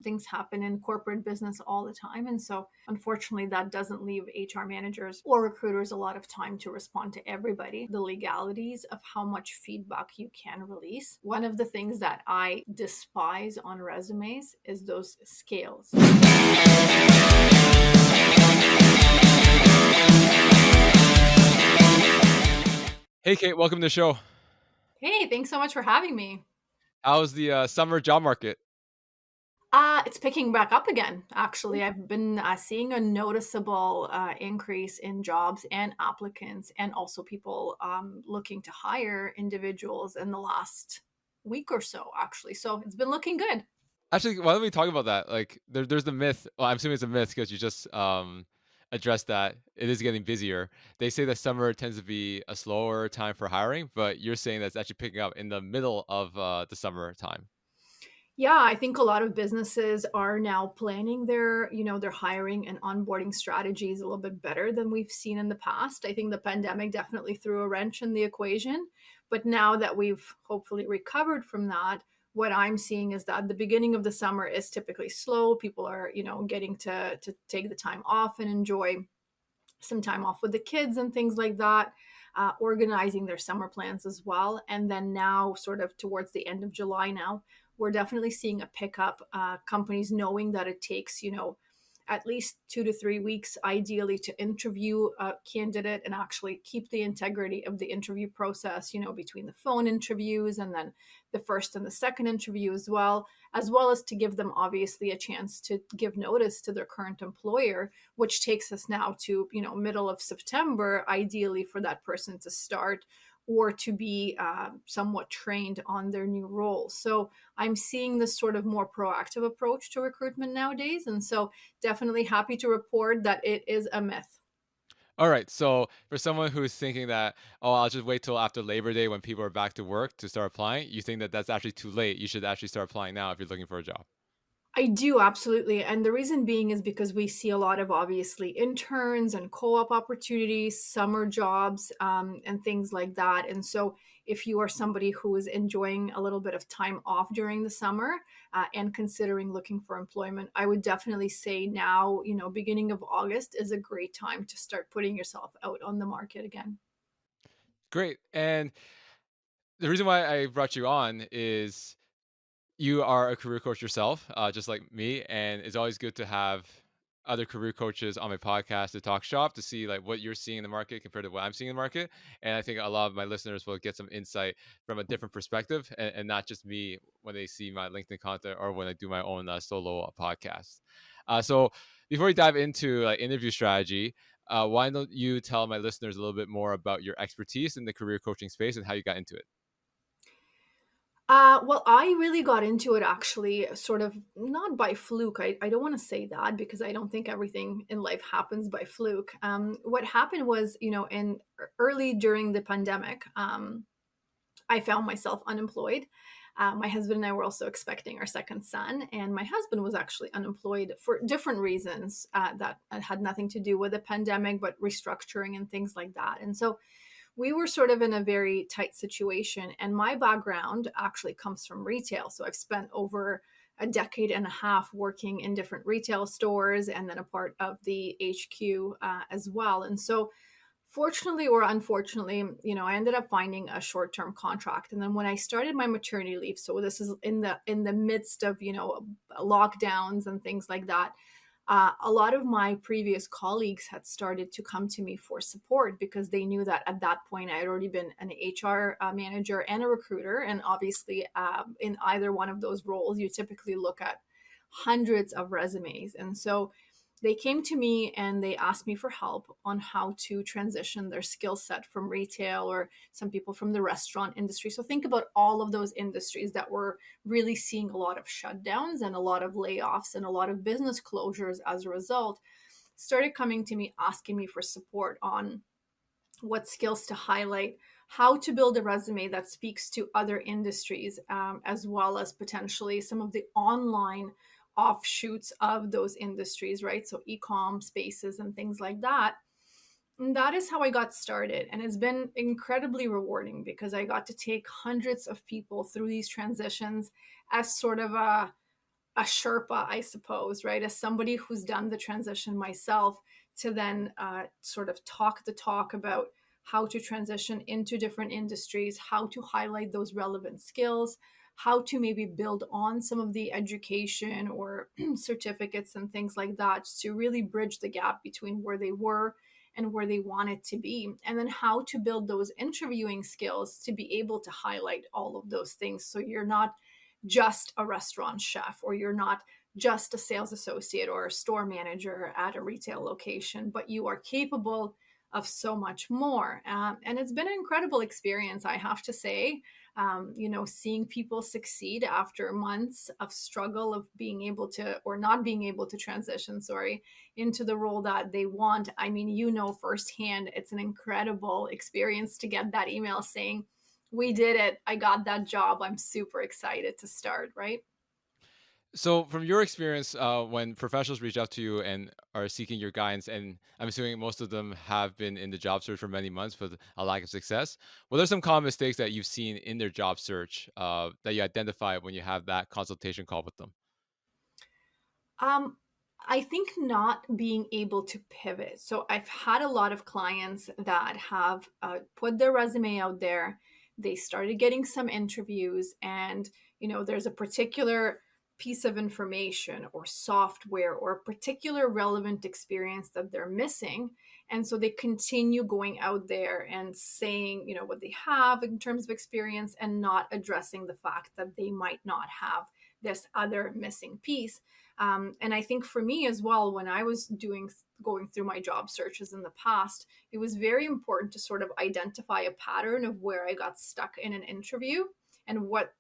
Things happen in corporate business all the time. And so, unfortunately, that doesn't leave HR managers or recruiters a lot of time to respond to everybody. The legalities of how much feedback you can release. One of the things that I despise on resumes is those scales. Hey, Kate, welcome to the show. Hey, thanks so much for having me. How's the summer job market? It's picking back up again. Actually, I've been seeing a noticeable increase in jobs and applicants, and also people looking to hire individuals in the last week or so. Actually, so it's been looking good. Actually, why don't we talk about that? Like, there's the myth. Well, I'm assuming it's a myth because you just addressed that it is getting busier. They say that summer tends to be a slower time for hiring, but you're saying that's actually picking up in the middle of the summer time. Yeah, I think a lot of businesses are now planning their hiring and onboarding strategies a little bit better than we've seen in the past. I think the pandemic definitely threw a wrench in the equation, but now that we've hopefully recovered from that, what I'm seeing is that the beginning of the summer is typically slow. People are, getting to take the time off and enjoy some time off with the kids and things like that, organizing their summer plans as well. And then now, sort of towards the end of July now, we're definitely seeing a pickup. Companies knowing that it takes, at least 2 to 3 weeks, ideally, to interview a candidate and actually keep the integrity of the interview process, between the phone interviews and then the first and the second interview as well as to give them obviously a chance to give notice to their current employer, which takes us now to, middle of September, ideally for that person to start or to be somewhat trained on their new role. So I'm seeing this sort of more proactive approach to recruitment nowadays. And so definitely happy to report that it is a myth. All right, so for someone who's thinking that, oh, I'll just wait till after Labor Day when people are back to work to start applying, you think that that's actually too late. You should actually start applying now if you're looking for a job. I do absolutely. And the reason being is because we see a lot of obviously interns and co op opportunities, summer jobs, and things like that. And so, if you are somebody who is enjoying a little bit of time off during the summer and considering looking for employment, I would definitely say now, beginning of August is a great time to start putting yourself out on the market again. Great. And the reason why I brought you on is you are a career coach yourself, just like me, and it's always good to have other career coaches on my podcast to talk shop to see like what you're seeing in the market compared to what I'm seeing in the market. And I think a lot of my listeners will get some insight from a different perspective, and not just me when they see my LinkedIn content or when I do my own solo podcast. So before we dive into interview strategy, why don't you tell my listeners a little bit more about your expertise in the career coaching space and how you got into it? Well, I really got into it actually, sort of not by fluke. I don't want to say that because I don't think everything in life happens by fluke. What happened was, in early during the pandemic, I found myself unemployed. My husband and I were also expecting our second son, and my husband was actually unemployed for different reasons that had nothing to do with the pandemic, but restructuring and things like that. And so we were sort of in a very tight situation. And my background actually comes from retail. So I've spent over a decade and a half working in different retail stores and then a part of the HQ as well. And so, fortunately or unfortunately, I ended up finding a short-term contract. And then when I started my maternity leave, so this is in the midst of lockdowns and things like that, a lot of my previous colleagues had started to come to me for support because they knew that at that point I had already been an HR manager and a recruiter. And obviously, in either one of those roles, you typically look at hundreds of resumes. And so they came to me and they asked me for help on how to transition their skill set from retail, or some people from the restaurant industry. So think about all of those industries that were really seeing a lot of shutdowns and a lot of layoffs and a lot of business closures as a result, started coming to me asking me for support on what skills to highlight, how to build a resume that speaks to other industries, as well as potentially some of the online offshoots of those industries, right? So e-com spaces and things like that. And that is how I got started. And it's been incredibly rewarding because I got to take hundreds of people through these transitions as sort of a Sherpa, I suppose, right? As somebody who's done the transition myself, to then sort of talk the talk about how to transition into different industries, how to highlight those relevant skills, how to maybe build on some of the education or certificates and things like that to really bridge the gap between where they were and where they wanted to be. And then how to build those interviewing skills to be able to highlight all of those things. So you're not just a restaurant chef, or you're not just a sales associate or a store manager at a retail location, but you are capable of so much more. And it's been an incredible experience, I have to say. Seeing people succeed after months of struggle of being able to, or not being able to transition, sorry, into the role that they want. I mean, firsthand, it's an incredible experience to get that email saying, we did it. I got that job. I'm super excited to start, right? So, from your experience, when professionals reach out to you and are seeking your guidance, and I'm assuming most of them have been in the job search for many months with a lack of success, what are some common mistakes that you've seen in their job search that you identify when you have that consultation call with them? Um, I think not being able to pivot. So I've had a lot of clients that have put their resume out there. They started getting some interviews, and there's a particular piece of information or software or a particular relevant experience that they're missing, and so they continue going out there and saying what they have in terms of experience, and not addressing the fact that they might not have this other missing piece. And I think for me as well, when I was going through my job searches in the past, it was very important to sort of identify a pattern of where I got stuck in an interview, and what,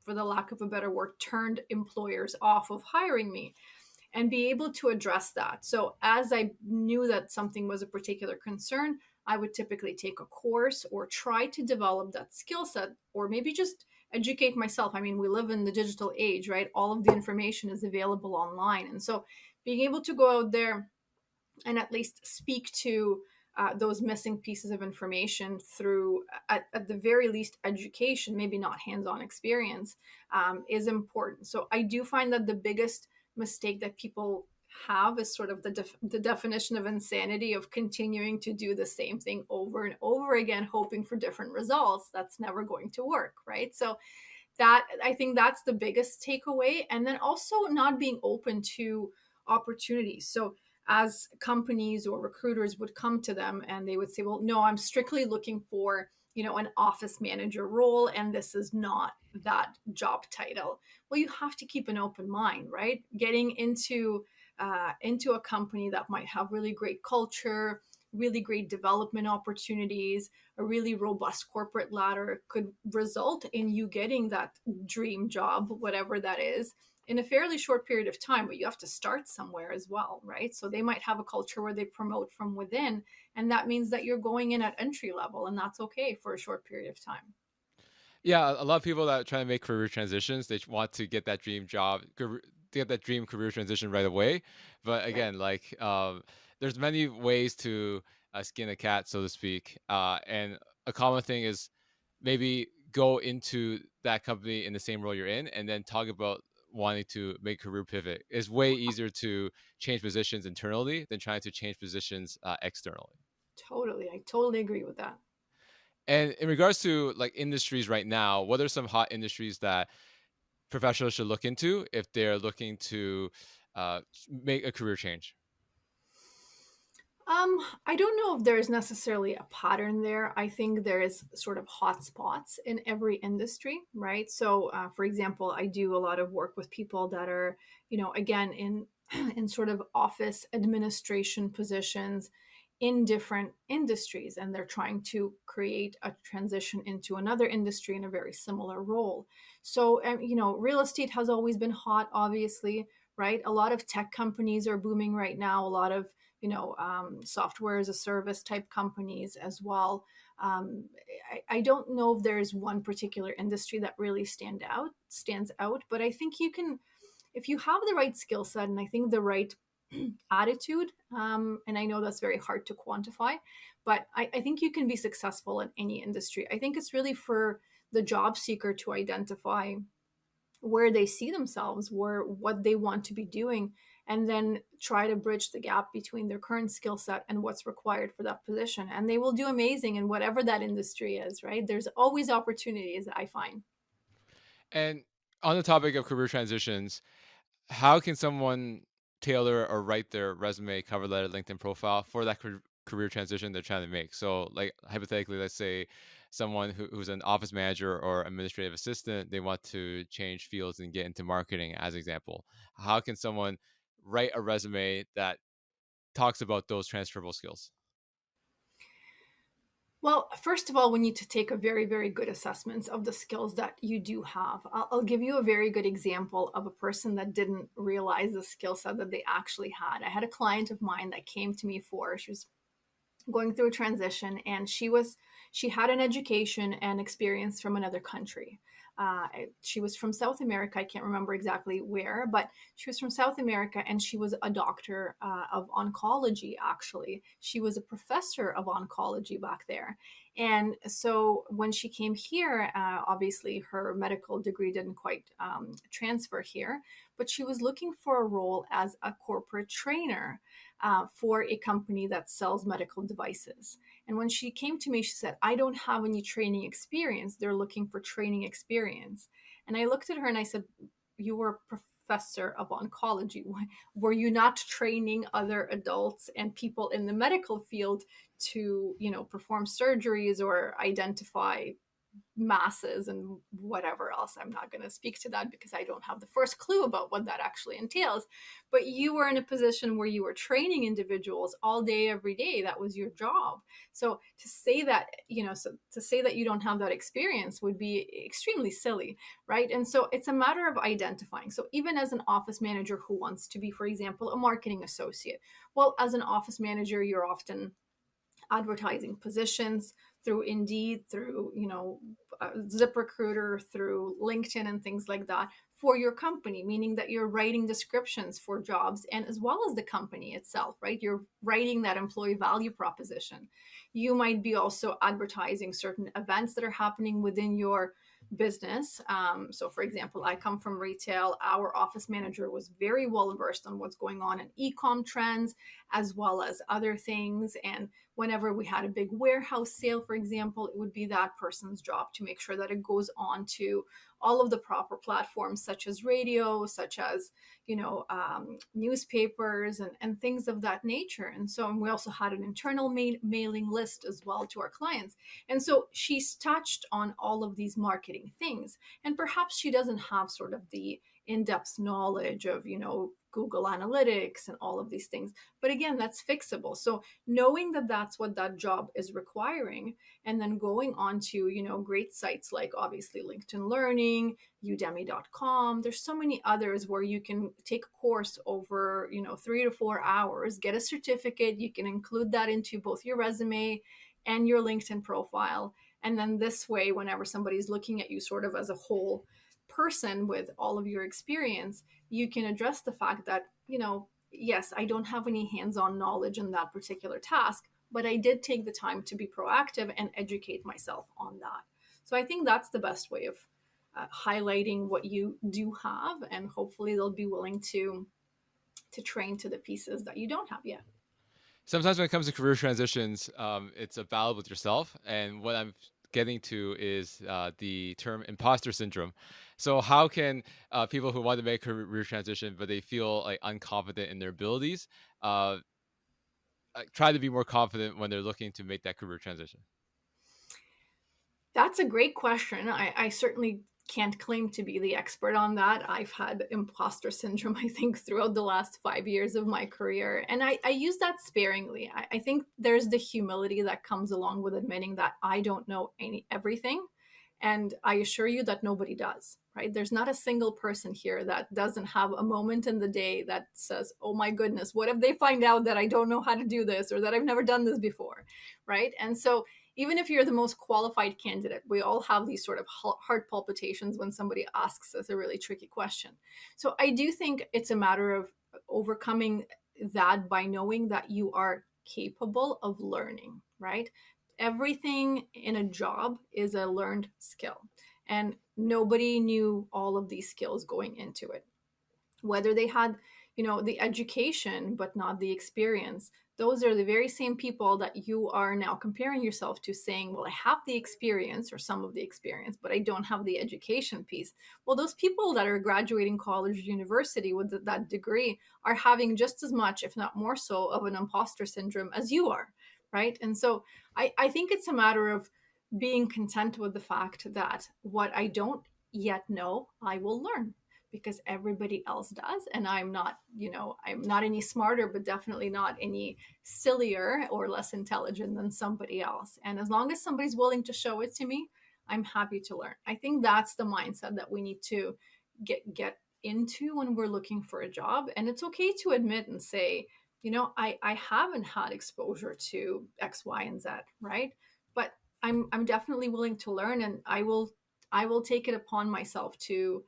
for the lack of a better word, turned employers off of hiring me, and be able to address that. So as I knew that something was a particular concern, I would typically take a course or try to develop that skill set, or maybe just educate myself. I mean, we live in the digital age, right? All of the information is available online. And so being able to go out there and at least speak to those missing pieces of information through, at the very least, education, maybe not hands-on experience, is important. So I do find that the biggest mistake that people have is sort of the definition of insanity, of continuing to do the same thing over and over again, hoping for different results. That's never going to work, right? So that, I think that's the biggest takeaway. And then also not being open to opportunities. So as companies or recruiters would come to them and they would say, well, no, I'm strictly looking for an office manager role, and this is not that job title. Well, you have to keep an open mind, right? Getting into a company that might have really great culture, really great development opportunities, a really robust corporate ladder could result in you getting that dream job, whatever that is, in a fairly short period of time. But you have to start somewhere as well, right? So they might have a culture where they promote from within, and that means that you're going in at entry level, and that's okay for a short period of time. Yeah, a lot of people that try to make career transitions, they want to get that dream job, to get that dream career transition right away. But Right. again, like there's many ways to skin a cat, so to speak. And a common thing is maybe go into that company in the same role you're in, and then talk about wanting to make career pivot. It's way easier to change positions internally than trying to change positions externally. Totally. I totally agree with that. And in regards to like industries right now, what are some hot industries that professionals should look into if they're looking to make a career change? I don't know if there's necessarily a pattern there. I think there is sort of hot spots in every industry, right? So, for example, I do a lot of work with people that are, again, in in sort of office administration positions in different industries, and they're trying to create a transition into another industry in a very similar role. So, real estate has always been hot, obviously, right? A lot of tech companies are booming right now. A lot of software as a service type companies as well. I don't know if there is one particular industry that really stands out, but I think you can, if you have the right skill set, and I think the right attitude, and I know that's very hard to quantify, but I think you can be successful in any industry. I think it's really for the job seeker to identify where they see themselves, where what they want to be doing, and then try to bridge the gap between their current skill set and what's required for that position. And they will do amazing in whatever that industry is, right? There's always opportunities, I find. And on the topic of career transitions, how can someone tailor or write their resume, cover letter, LinkedIn profile for that career transition they're trying to make? So, like hypothetically, let's say someone who's an office manager or administrative assistant, they want to change fields and get into marketing, as example. How can someone write a resume that talks about those transferable skills? Well, first of all, we need to take a very, very good assessment of the skills that you do have. I'll give you a very good example of a person that didn't realize the skill set that they actually had. I had a client of mine that came to me she was going through a transition, and she had an education and experience from another country. She was from South America. I can't remember exactly where, but she was from South America, and she was a doctor of oncology. Actually, she was a professor of oncology back there. And so when she came here, obviously her medical degree didn't quite transfer here, but she was looking for a role as a corporate trainer for a company that sells medical devices. And when she came to me, she said, I don't have any training experience. They're looking for training experience. And I looked at her and I said, you were a professor of oncology. Were you not training other adults and people in the medical field to, perform surgeries or identify masses and whatever else? I'm not going to speak to that because I don't have the first clue about what that actually entails. But you were in a position where you were training individuals all day, every day. That was your job. So to say that, to say that you don't have that experience would be extremely silly, right? And so it's a matter of identifying. So even as an office manager who wants to be, for example, a marketing associate, well, as an office manager, you're often advertising positions through Indeed, through ZipRecruiter, through LinkedIn, and things like that for your company, meaning that you're writing descriptions for jobs and as well as the company itself, right? You're writing that employee value proposition. You might be also advertising certain events that are happening within your business. So, for example, I come from retail. Our office manager was very well versed on what's going on in e-com trends as well as other things. And whenever we had a big warehouse sale, for example, it would be that person's job to make sure that it goes on to all of the proper platforms, such as radio, such as newspapers and things of that nature. And so and we also had an internal mailing list as well to our clients. And so she's touched on all of these marketing things. And perhaps she doesn't have sort of the in-depth knowledge of, Google Analytics and all of these things. But again, that's fixable. So knowing that that's what that job is requiring, and then going on to, great sites like obviously LinkedIn Learning, udemy.com. There's so many others where you can take a course over, 3 to 4 hours, get a certificate. You can include that into both your resume and your LinkedIn profile. And then this way, whenever somebody's looking at you sort of as a whole person with all of your experience, you can address the fact that, yes, I don't have any hands on knowledge in that particular task, but I did take the time to be proactive and educate myself on that. So I think that's the best way of highlighting what you do have, and hopefully they'll be willing to train to the pieces that you don't have yet. Sometimes when it comes to career transitions, it's a battle with yourself. And what I'm getting to is the term imposter syndrome. So, how can people who want to make a career transition, but they feel like unconfident in their abilities, uh, try to be more confident when they're looking to make that career transition? That's a great question. I certainly can't claim to be the expert on that. I've had imposter syndrome, I think, throughout the last 5 years of my career. And I use that sparingly. I think there's the humility that comes along with admitting that I don't know everything. And I assure you that nobody does, right? There's not a single person here that doesn't have a moment in the day that says, oh my goodness, what if they find out that I don't know how to do this or that I've never done this before, right? And so even if you're the most qualified candidate, we all have these sort of heart palpitations when somebody asks us a really tricky question. So I do think it's a matter of overcoming that by knowing that you are capable of learning, right? Everything in a job is a learned skill. and nobody knew all of these skills going into it, whether they had, the education but not the experience. Those are the very same people that you are now comparing yourself to, saying, well, I have the experience or some of the experience, but I don't have the education piece. Well, those people that are graduating college or university with that degree are having just as much, if not more so, of an imposter syndrome as you are, right? And so I think it's a matter of being content with the fact that what I don't yet know, I will learn, because everybody else does, and I'm not any smarter, but definitely not any sillier or less intelligent than somebody else. And as long as somebody's willing to show it to me, I'm happy to learn. I think that's the mindset that we need to get into when we're looking for a job. And it's okay to admit and say, I haven't had exposure to X, Y, and Z, right? But I'm definitely willing to learn, and I will take it upon myself to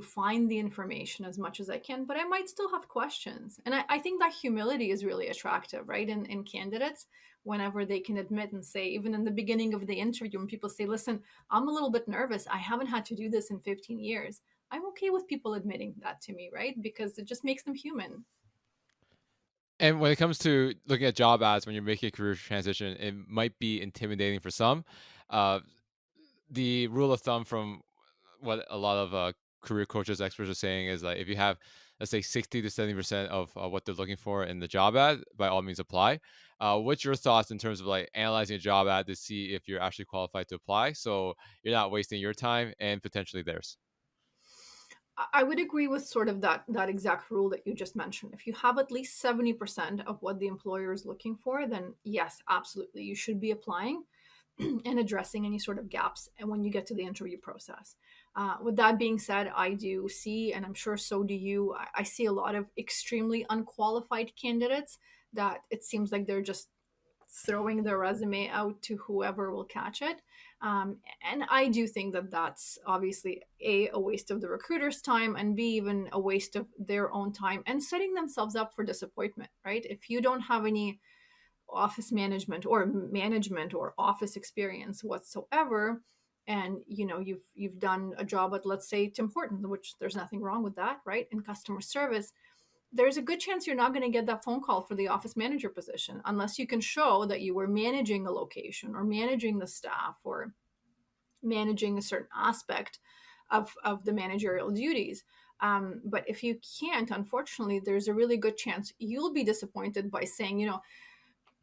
find the information as much as I can, but I might still have questions. And I think that humility is really attractive, right? In candidates, whenever they can admit and say, even in the beginning of the interview, when people say, listen, I'm a little bit nervous, I haven't had to do this in 15 years. I'm okay with people admitting that to me, right? Because it just makes them human. And when it comes to looking at job ads when you're making a career transition, it might be intimidating for some. Uh, the rule of thumb from what a lot of career coaches, experts are saying is like if you have, let's say, 60 to 70% of what they're looking for in the job ad, by all means apply. What's your thoughts in terms of like analyzing a job ad to see if you're actually qualified to apply, so you're not wasting your time and potentially theirs? I would agree with sort of that exact rule that you just mentioned. If you have at least 70% of what the employer is looking for, then yes, absolutely, you should be applying and addressing any sort of gaps and when you get to the interview process. With that being said, I do see, and I'm sure so do you, I see a lot of extremely unqualified candidates that it seems like they're just throwing their resume out to whoever will catch it. And I do think that that's obviously a waste of the recruiter's time, and B, even a waste of their own time and setting themselves up for disappointment, right? If you don't have any office management or office experience whatsoever, and you've done a job at, let's say, Tim Hortons, which there's nothing wrong with that, right, in customer service, there's a good chance you're not going to get that phone call for the office manager position unless you can show that you were managing a location or managing the staff or managing a certain aspect of the managerial duties. But if you can't, unfortunately, there's a really good chance you'll be disappointed by saying,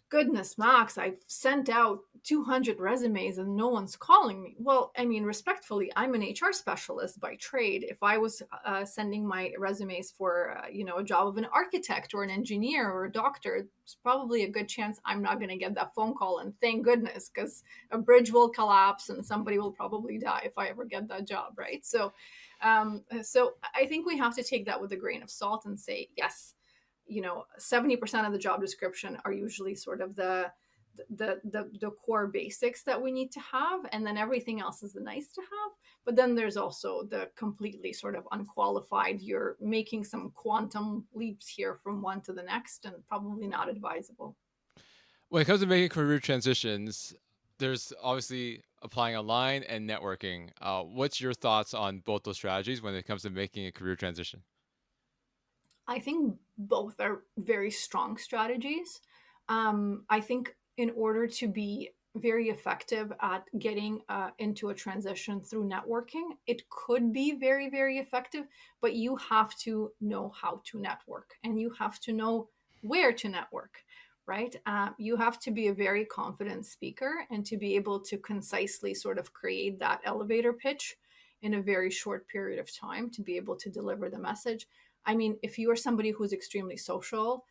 goodness, Max, I've sent out 200 resumes and no one's calling me. Well, I mean, respectfully, I'm an HR specialist by trade. If I was sending my resumes for, a job of an architect or an engineer or a doctor, it's probably a good chance I'm not going to get that phone call. And thank goodness, because a bridge will collapse and somebody will probably die if I ever get that job, right? So I think we have to take that with a grain of salt and say, yes, 70% of the job description are usually sort of the core basics that we need to have, and then everything else is the nice to have. But then there's also the completely sort of unqualified, you're making some quantum leaps here from one to the next, and probably not advisable. When it comes to making career transitions, there's obviously applying online and networking. What's your thoughts on both those strategies when it comes to making a career transition? I think both are very strong strategies. I think in order to be very effective at getting into a transition through networking, it could be very, very effective, but you have to know how to network and you have to know where to network, right? You have to be a very confident speaker and to be able to concisely sort of create that elevator pitch in a very short period of time to be able to deliver the message. I mean, if you are somebody who's extremely social,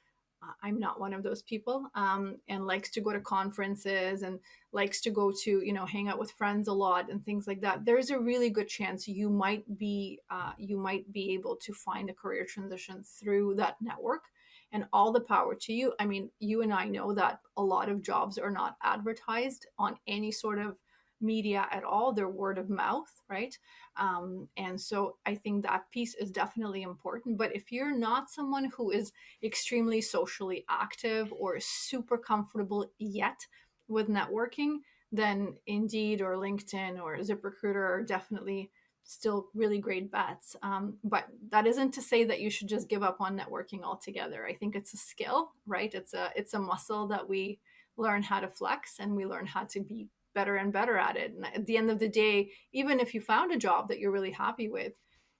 I'm not one of those people, and likes to go to conferences and likes to go to, hang out with friends a lot and things like that. There's a really good chance you might be able to find a career transition through that network. And all the power to you. I mean, you and I know that a lot of jobs are not advertised on any sort of media at all. They're word of mouth, right? And so I think that piece is definitely important. But if you're not someone who is extremely socially active or super comfortable yet with networking, then Indeed or LinkedIn or ZipRecruiter are definitely still really great bets. But that isn't to say that you should just give up on networking altogether. I think it's a skill, right? It's a muscle that we learn how to flex, and we learn how to be better and better at it. And at the end of the day, even if you found a job that you're really happy with,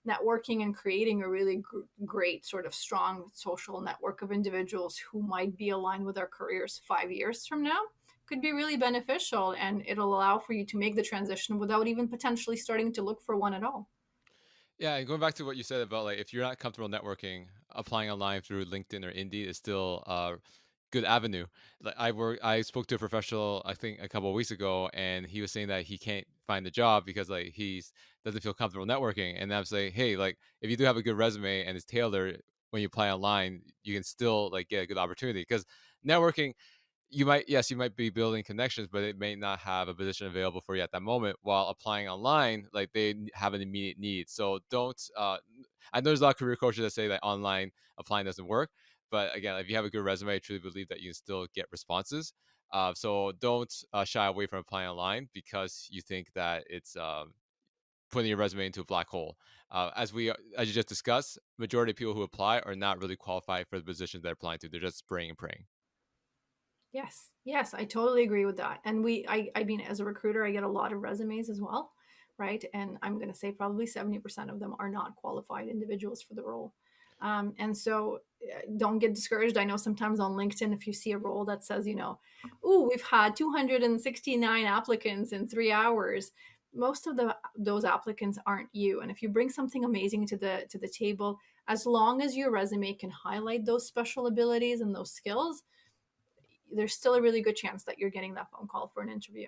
networking and creating a really great sort of strong social network of individuals who might be aligned with our careers 5 years from now could be really beneficial, and it'll allow for you to make the transition without even potentially starting to look for one at all. Yeah, and going back to what you said about like if you're not comfortable networking, applying online through LinkedIn or Indeed is still a good avenue. Like I spoke to a professional I think a couple of weeks ago, and he was saying that he can't find a job because like he's doesn't feel comfortable networking. And I was like, hey, like if you do have a good resume and it's tailored when you apply online, you can still like get a good opportunity because networking you might yes you might be building connections but it may not have a position available for you at that moment while applying online like have an immediate need so don't I know there's a lot of career coaches that say that online applying doesn't work but again if you have a good resume I truly believe that you can still get responses so don't shy away from applying online because you think that it's putting your resume into a black hole as you just discussed majority of people who apply are not really qualified for the positions they're applying to they're just spraying and praying. Yes, yes, I totally agree with that. And I mean, as a recruiter, I get a lot of resumes as well, right? And I'm going to say probably 70% of them are not qualified individuals for the role. And so don't get discouraged. I know sometimes on LinkedIn, if you see a role that says, oh, we've had 269 applicants in 3 hours, most of those applicants aren't you. And if you bring something amazing to the table, as long as your resume can highlight those special abilities and those skills, there's still a really good chance that you're getting that phone call for an interview.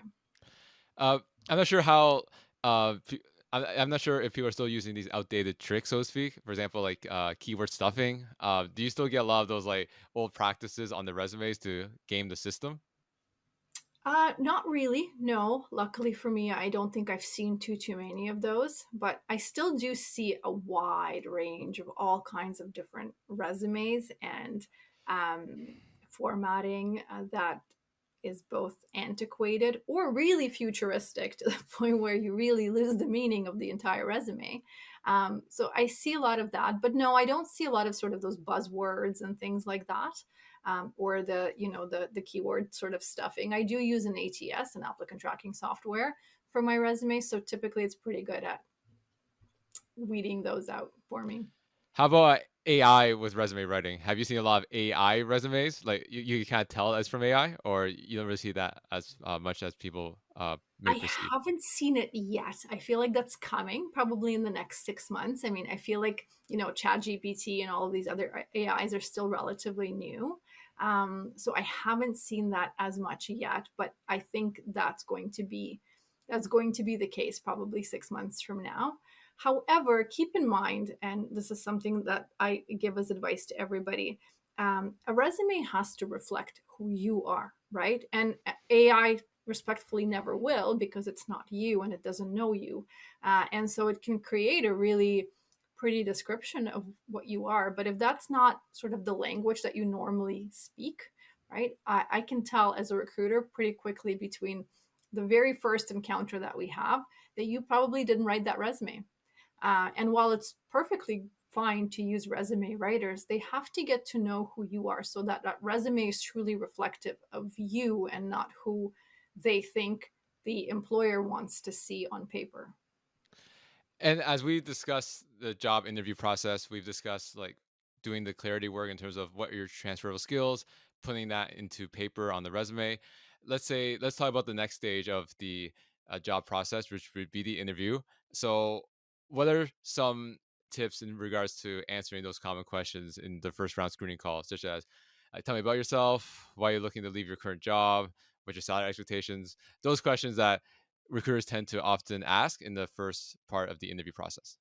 Uh, I'm not sure how. I'm not sure if people are still using these outdated tricks, so to speak. For example, like keyword stuffing. Do you still get a lot of those like old practices on the resumes to game the system? Not really. No, luckily for me, I don't think I've seen too many of those. But I still do see a wide range of all kinds of different resumes and formatting that is both antiquated or really futuristic to the point where you really lose the meaning of the entire resume. So I see a lot of that, but no, I don't see a lot of sort of those buzzwords and things like that, or the keyword sort of stuffing. I do use an ATS, an applicant tracking software, for my resume, so typically it's pretty good at weeding those out for me. How about AI with resume writing? Have you seen a lot of AI resumes? Like you can't tell as from AI, or you don't really see that as much as people may I perceive. haven't seen it yet. I feel like that's coming probably in the next 6 months. I mean, I feel like, ChatGPT and all of these other AIs are still relatively new. So I haven't seen that as much yet, but I think that's going to be the case probably 6 months from now. However, keep in mind, and this is something that I give as advice to everybody, a resume has to reflect who you are, right? And AI respectfully never will because it's not you and it doesn't know you. And so it can create a really pretty description of what you are. But if that's not sort of the language that you normally speak, right, I can tell as a recruiter pretty quickly between the very first encounter that we have that you probably didn't write that resume. And while it's perfectly fine to use resume writers, they have to get to know who you are so that that resume is truly reflective of you and not who they think the employer wants to see on paper. And as we discussed the job interview process, we've discussed like doing the clarity work in terms of what are your transferable skills, putting that into paper on the resume. Let's talk about the next stage of the job process, which would be the interview. So, what are some tips in regards to answering those common questions in the first round screening call, such as tell me about yourself, why you're looking to leave your current job, what's your salary expectations, those questions that recruiters tend to often ask in the first part of the interview process.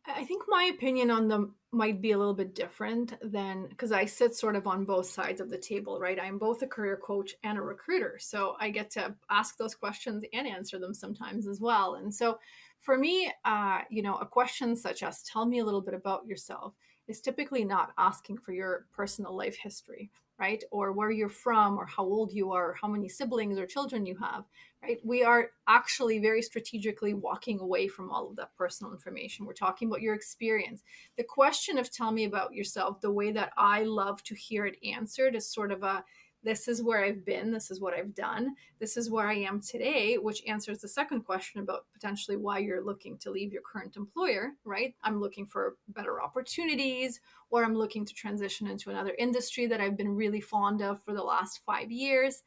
I think my opinion on them might be a little bit different than because I sit sort of on both sides of the table, right? I'm both a career coach and a recruiter. So I get to ask those questions and answer them sometimes as well. And so for me, a question such as tell me a little bit about yourself is typically not asking for your personal life history, right? Or where you're from, or how old you are, or how many siblings or children you have, right? We are actually very strategically walking away from all of that personal information. We're talking about your experience. The question of tell me about yourself, the way that I love to hear it answered is sort of a, this is where I've been, this is what I've done, this is where I am today, which answers the second question about potentially why you're looking to leave your current employer, right? I'm looking for better opportunities, or I'm looking to transition into another industry that I've been really fond of for the last 5 years.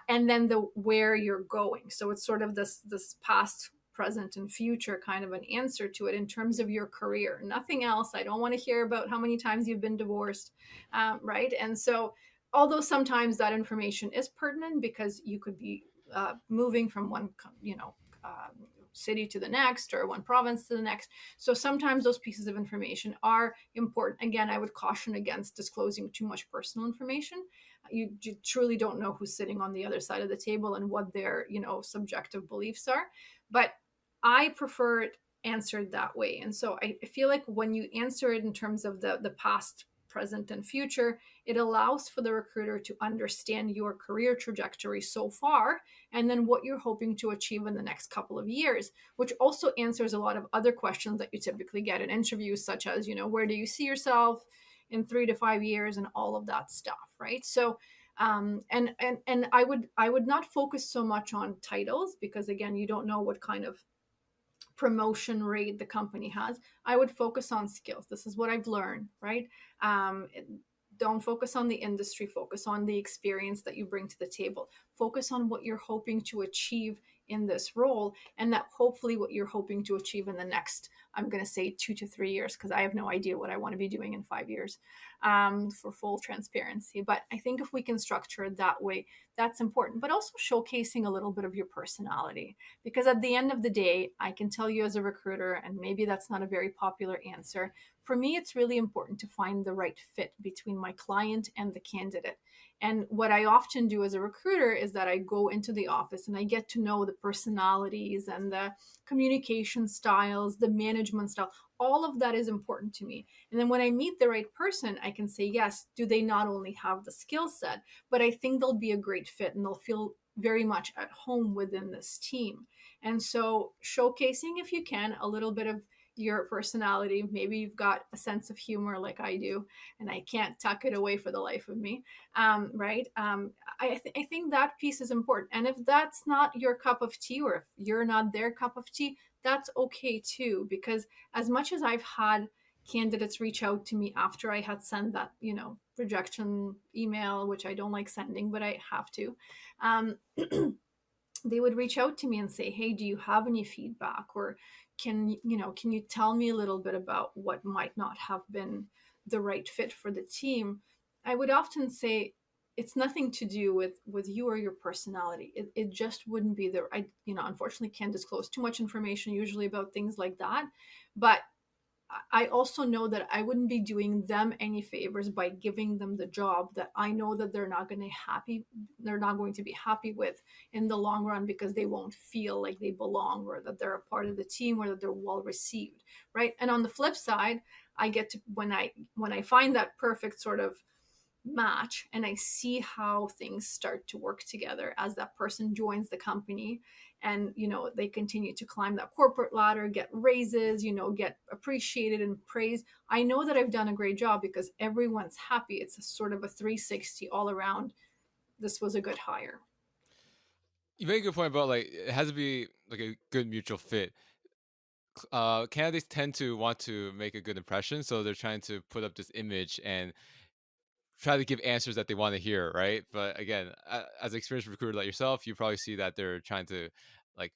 And then the where you're going. So it's sort of this past, present, and future kind of an answer to it in terms of your career. Nothing else. I don't want to hear about how many times you've been divorced, right? And so, although sometimes that information is pertinent because you could be moving from one, city to the next, or one province to the next. So sometimes those pieces of information are important. Again, I would caution against disclosing too much personal information. You truly don't know who's sitting on the other side of the table and what their subjective beliefs are. But I prefer it answered that way. And so I feel like when you answer it in terms of the past, present, and future, it allows for the recruiter to understand your career trajectory so far, and then what you're hoping to achieve in the next couple of years, which also answers a lot of other questions that you typically get in interviews, such as, where do you see yourself in 3 to 5 years, and all of that stuff, right? So and I would not focus so much on titles, because again, you don't know what kind of promotion rate the company has. I would focus on skills. This is what I've learned, right? um, don't focus on the industry, focus on the experience that you bring to the table, focus on what you're hoping to achieve in this role, and that hopefully what you're hoping to achieve in the next, I'm going to say 2 to 3 years, because I have no idea what I want to be doing in 5 years, for full transparency. But I think if we can structure it that way, that's important. But also showcasing a little bit of your personality, because at the end of the day, I can tell you as a recruiter, and maybe that's not a very popular answer, for me, it's really important to find the right fit between my client and the candidate. And what I often do as a recruiter is that I go into the office and I get to know the personalities and the communication styles, the management style. All of that is important to me. And then when I meet the right person, I can say, yes, do they not only have the skill set, but I think they'll be a great fit and they'll feel very much at home within this team. And so, showcasing, if you can, a little bit of your personality. Maybe you've got a sense of humor like I do, and I can't tuck it away for the life of me. Right? I think that piece is important. And if that's not your cup of tea, or if you're not their cup of tea, that's okay too. Because as much as I've had candidates reach out to me after I had sent that, rejection email, which I don't like sending, but I have to. Um, they would reach out to me and say, hey, do you have any feedback, or can you tell me a little bit about what might not have been the right fit for the team? I would often say it's nothing to do with you or your personality. It just wouldn't be the, I unfortunately can't disclose too much information usually about things like that. But I also know that I wouldn't be doing them any favors by giving them the job that I know that they're not going to be happy with in the long run, because they won't feel like they belong, or that they're a part of the team, or that they're well received, right? And on the flip side, I get to, when I find that perfect sort of match, and I see how things start to work together as that person joins the company, and they continue to climb that corporate ladder, get raises, get appreciated and praised. I know that I've done a great job, because everyone's happy. It's a sort of a 360 all around. This was a good hire. You make a good point about like it has to be like a good mutual fit. Candidates tend to want to make a good impression, so they're trying to put up this image and try to give answers that they want to hear, right? But again, as an experienced recruiter like yourself, you probably see that they're trying to like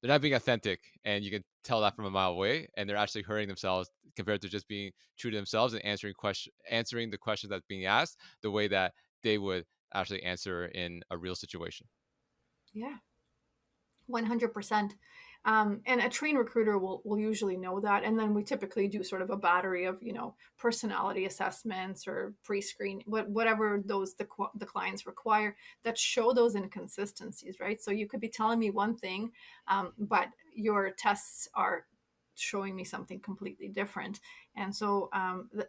they're not being authentic, and you can tell that from a mile away, and they're actually hurting themselves compared to just being true to themselves and answering the questions that's being asked the way that they would actually answer in a real situation. Yeah, 100%. And a trained recruiter will usually know that. And then we typically do sort of a battery of, personality assessments or pre-screen, whatever the clients require, that show those inconsistencies, right? So you could be telling me one thing, but your tests are showing me something completely different. And so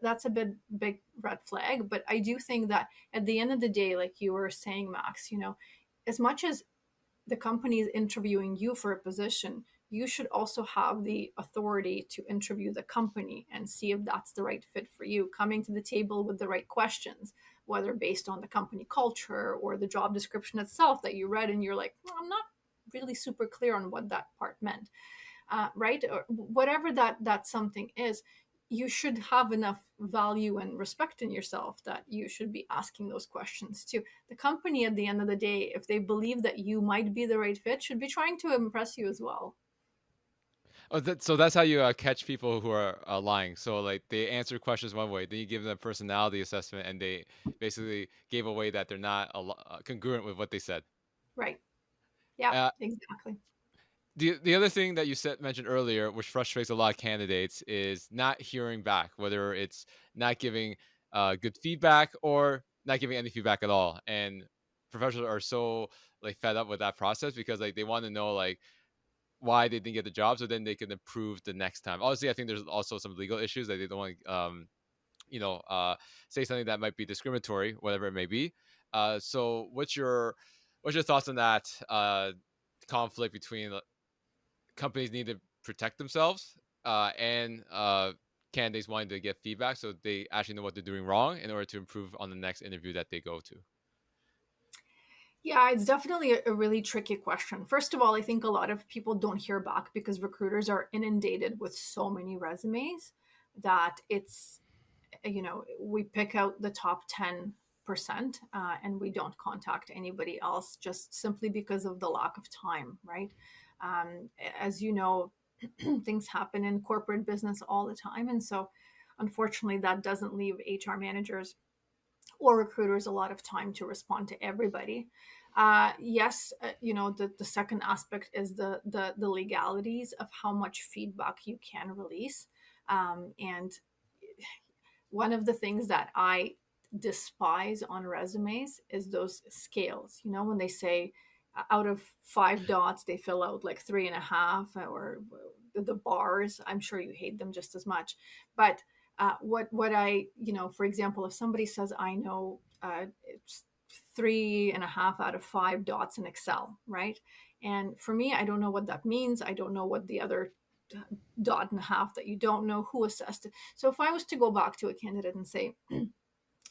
that's a big red flag. But I do think that at the end of the day, like you were saying, Max, as much as the company is interviewing you for a position, you should also have the authority to interview the company and see if that's the right fit for you, coming to the table with the right questions, whether based on the company culture or the job description itself that you read and you're like, "Well, I'm not really super clear on what that part meant," right? Or whatever that something is, you should have enough value and respect in yourself that you should be asking those questions too. The company, at the end of the day, if they believe that you might be the right fit, should be trying to impress you as well. Oh, so that's how you catch people who are lying. So like they answer questions one way, then you give them a personality assessment, and they basically gave away that they're not congruent with what they said. Right. Yeah, Uh, exactly. the other thing that you said mentioned earlier, which frustrates a lot of candidates, is not hearing back, whether it's not giving good feedback or not giving any feedback at all. And professionals are so like fed up with that process because like they want to know like why they didn't get the job so then they can improve the next time. Obviously, I think there's also some legal issues that they don't want to you know uh say something that might be discriminatory, whatever it may be. So what's your thoughts on that conflict between companies need to protect themselves and candidates wanting to get feedback so they actually know what they're doing wrong in order to improve on the next interview that they go to? Yeah, it's definitely a really tricky question. First of all, I think a lot of people don't hear back because recruiters are inundated with so many resumes that we pick out the top 10%, and we don't contact anybody else just simply because of the lack of time, right? As you know, things happen in corporate business all the time. And so, unfortunately, that doesn't leave HR managers or recruiters a lot of time to respond to everybody. Yes, the second aspect is the legalities of how much feedback you can release. And one of the things that I despise on resumes is those scales. When they say out of 5 dots, they fill out like 3.5, or the bars. I'm sure you hate them just as much. But what for example, if somebody says, I know it's 3.5 out of 5 dots in Excel, right? And for me, I don't know what that means. I don't know what the other dot and a half that you don't know who assessed it. So if I was to go back to a candidate and say,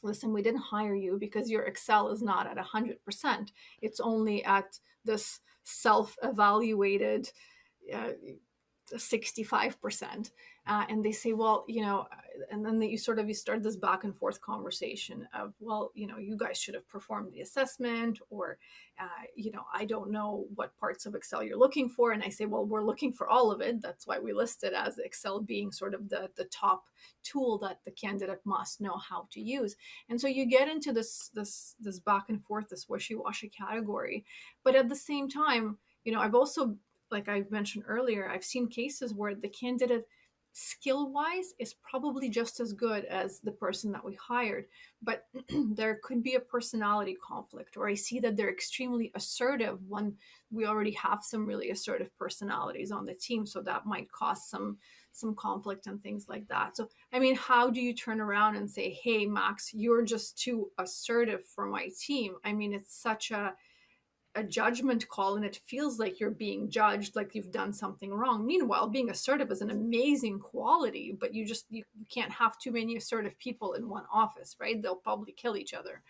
listen, we didn't hire you because your Excel is not at 100%. It's only at this self evaluated uh, 65%. And they say, well, and then you start this back and forth conversation of, well, you guys should have performed the assessment, or I don't know what parts of Excel you're looking for. And I say, well, we're looking for all of it. That's why we list it as Excel being sort of the top tool that the candidate must know how to use. And so you get into this back and forth, this wishy-washy category. But at the same time, I've also, like I mentioned earlier, I've seen cases where the candidate skill wise is probably just as good as the person that we hired, but there could be a personality conflict, or I see that they're extremely assertive when we already have some really assertive personalities on the team, so that might cause some conflict and things like that. So I mean, how do you turn around and say, hey Max, you're just too assertive for my team? I mean, it's such a judgment call, and it feels like you're being judged, like you've done something wrong. Meanwhile, being assertive is an amazing quality, but you can't have too many assertive people in one office, right? They'll probably kill each other.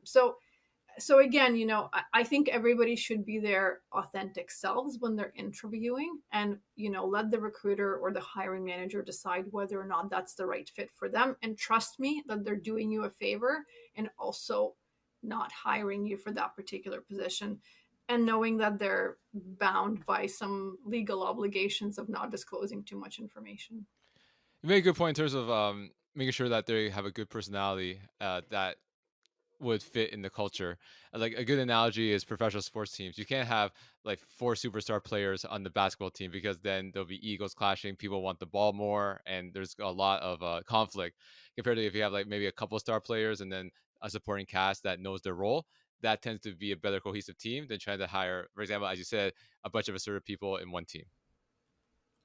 So again, I think everybody should be their authentic selves when they're interviewing, and let the recruiter or the hiring manager decide whether or not that's the right fit for them, and trust me that they're doing you a favor and also not hiring you for that particular position, and knowing that they're bound by some legal obligations of not disclosing too much information. You made a good point in terms of making sure that they have a good personality that would fit in the culture. Like a good analogy is professional sports teams. You can't have like four superstar players on the basketball team because then there'll be egos clashing. People want the ball more, and there's a lot of conflict compared to if you have like maybe a couple star players and then a supporting cast that knows their role. That tends to be a better cohesive team than trying to hire, for example, as you said, a bunch of assertive people in one team.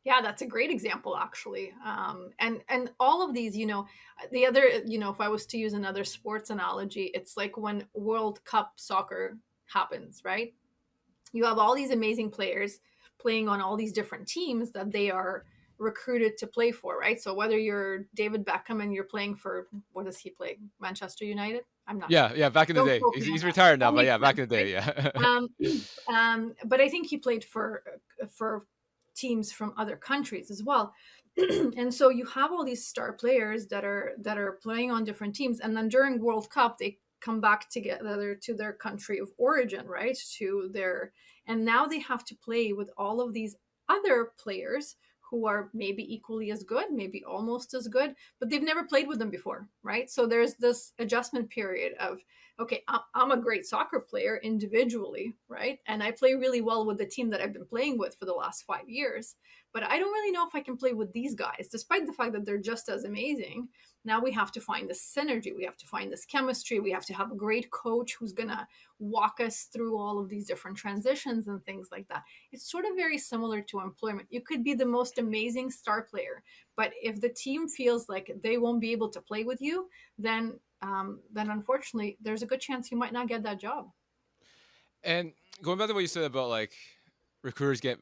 Yeah, that's a great example, actually. And all of these, the other, if I was to use another sports analogy, it's like when World Cup soccer happens, right? You have all these amazing players playing on all these different teams that they are recruited to play for, right? So whether you're David Beckham and you're playing for, what does he play? Manchester United? I'm not Yeah, sure. yeah, back in the Don't day. quote me on He's that. retired now, That but makes yeah, back sense, in the day, right? yeah. But I think he played for teams from other countries as well. And so you have all these star players that are playing on different teams, and then during World Cup they come back together to their country of origin, right? To their And now they have to play with all of these other players who are maybe equally as good, maybe almost as good, but they've never played with them before, right? So there's this adjustment period of, okay, I'm a great soccer player individually, right? And I play really well with the team that I've been playing with for the last 5 years. But I don't really know if I can play with these guys, despite the fact that they're just as amazing. Now we have to find this synergy. We have to find this chemistry. We have to have a great coach who's going to walk us through all of these different transitions and things like that. It's sort of very similar to employment. You could be the most amazing star player, but if the team feels like they won't be able to play with you, then unfortunately, there's a good chance you might not get that job. And going back to what you said about like recruiters get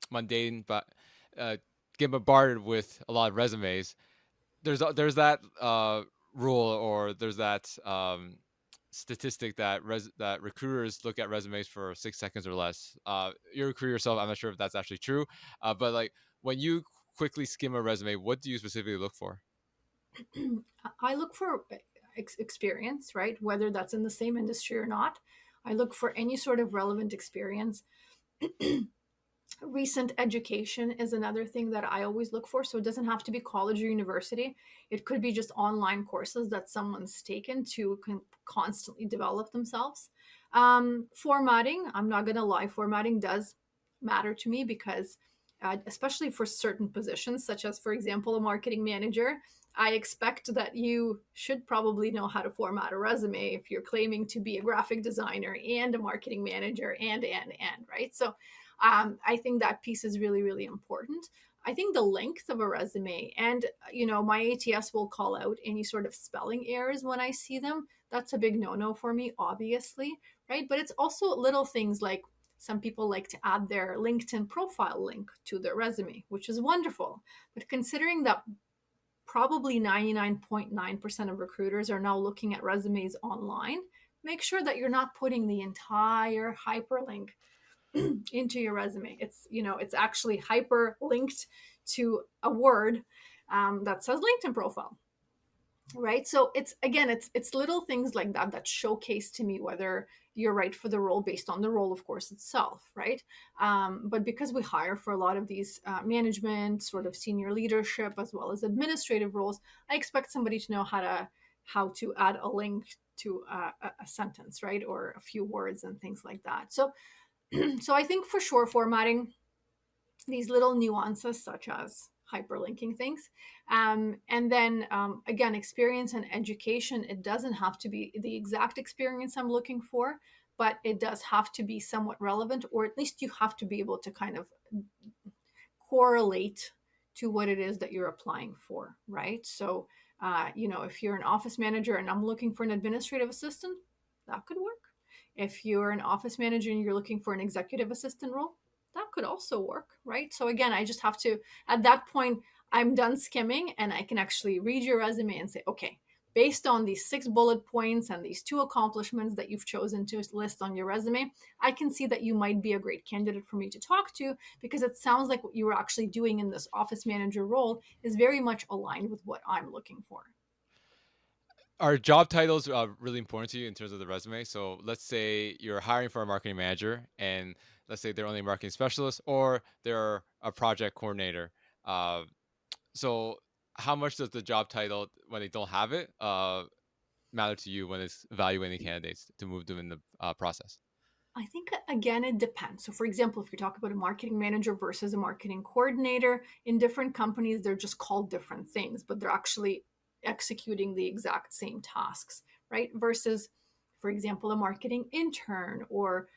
mundane, but uh, get bombarded with a lot of resumes. There's that rule, or there's that statistic that that recruiters look at resumes for 6 seconds or less. You recruit yourself. I'm not sure if that's actually true, but like when you quickly skim a resume, what do you specifically look for? I look for experience, right? Whether that's in the same industry or not. I look for any sort of relevant experience. Recent education is another thing that I always look for. So it doesn't have to be college or university. It could be just online courses that someone's taken to constantly develop themselves. Formatting, I'm not going to lie, formatting does matter to me because, especially for certain positions, such as, for example, a marketing manager, I expect that you should probably know how to format a resume if you're claiming to be a graphic designer and a marketing manager and, right? So I think that piece is really, really important. I think the length of a resume and, my ATS will call out any sort of spelling errors when I see them. That's a big no no for me, obviously, right? But it's also little things like some people like to add their LinkedIn profile link to their resume, which is wonderful. But considering that probably 99.9% of recruiters are now looking at resumes online, make sure that you're not putting the entire hyperlink into your resume. It's actually hyperlinked to a word that says LinkedIn profile, right? So it's little things like that that showcase to me whether you're right for the role based on the role, of course, itself, right? But because we hire for a lot of these management, sort of senior leadership, as well as administrative roles, I expect somebody to know how to add a link to a sentence, right, or a few words and things like that. So I think for sure formatting, these little nuances such as hyperlinking things, and then again, experience and education. It doesn't have to be the exact experience I'm looking for, but it does have to be somewhat relevant, or at least you have to be able to kind of correlate to what it is that you're applying for, right? So, if you're an office manager and I'm looking for an administrative assistant, that could work. If you're an office manager and you're looking for an executive assistant role, that could also work, right? So, again, I just have to, at that point, I'm done skimming and I can actually read your resume and say, okay, based on these 6 bullet points and these 2 accomplishments that you've chosen to list on your resume, I can see that you might be a great candidate for me to talk to because it sounds like what you were actually doing in this office manager role is very much aligned with what I'm looking for. Are job titles really important to you in terms of the resume? So let's say you're hiring for a marketing manager, and let's say they're only a marketing specialist, or they're a project coordinator. Uh, so how much does the job title, when they don't have it, matter to you when it's evaluating candidates to move them in the process? I think again, it depends. So, for example, if you talk about a marketing manager versus a marketing coordinator, in different companies, they're just called different things, but they're actually executing the exact same tasks, right? Versus, for example, a marketing intern or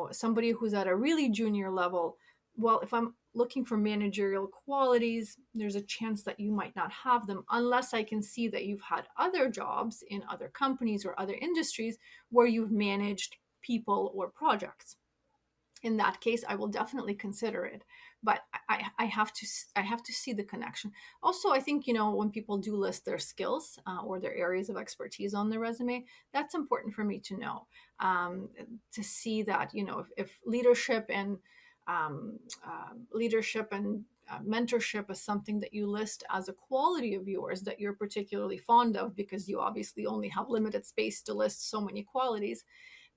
somebody who's at a really junior level. Well, if I'm looking for managerial qualities, there's a chance that you might not have them unless I can see that you've had other jobs in other companies or other industries where you've managed people or projects. In that case, I will definitely consider it, but I have to I have to see the connection. Also, I think, when people do list their skills or their areas of expertise on their resume, that's important for me to know, um, to see that, if leadership and mentorship is something that you list as a quality of yours that you're particularly fond of, because you obviously only have limited space to list so many qualities,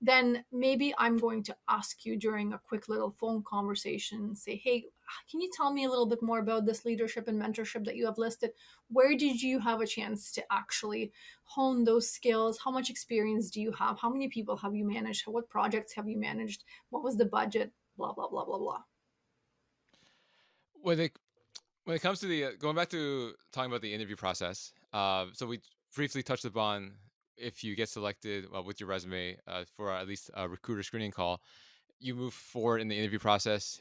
then maybe I'm going to ask you during a quick little phone conversation, say, hey, can you tell me a little bit more about this leadership and mentorship that you have listed? Where did you have a chance to actually hone those skills? How much experience do you have? How many people have you managed? What projects have you managed? What was the budget? Blah, blah, blah, blah, blah. When it when it comes to the going back to talking about the interview process, so we briefly touched upon if you get selected with your resume for at least a recruiter screening call, you move forward in the interview process.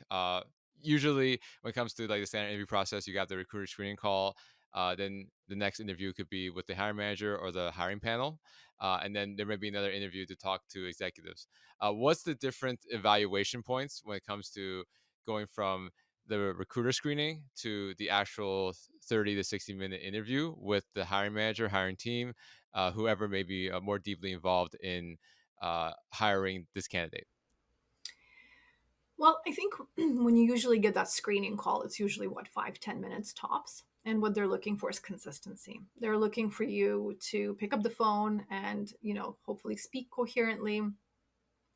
Usually, when it comes to like the standard interview process, you got the recruiter screening call. Then the next interview could be with the hiring manager or the hiring panel, and then there may be another interview to talk to executives. What's the different evaluation points when it comes to going from the recruiter screening to the actual 30 to 60-minute interview with the hiring manager, hiring team, whoever may be more deeply involved in hiring this candidate? Well, I think when you usually get that screening call, it's usually what, 5, 10 minutes tops. And what they're looking for is consistency. They're looking for you to pick up the phone and, hopefully speak coherently,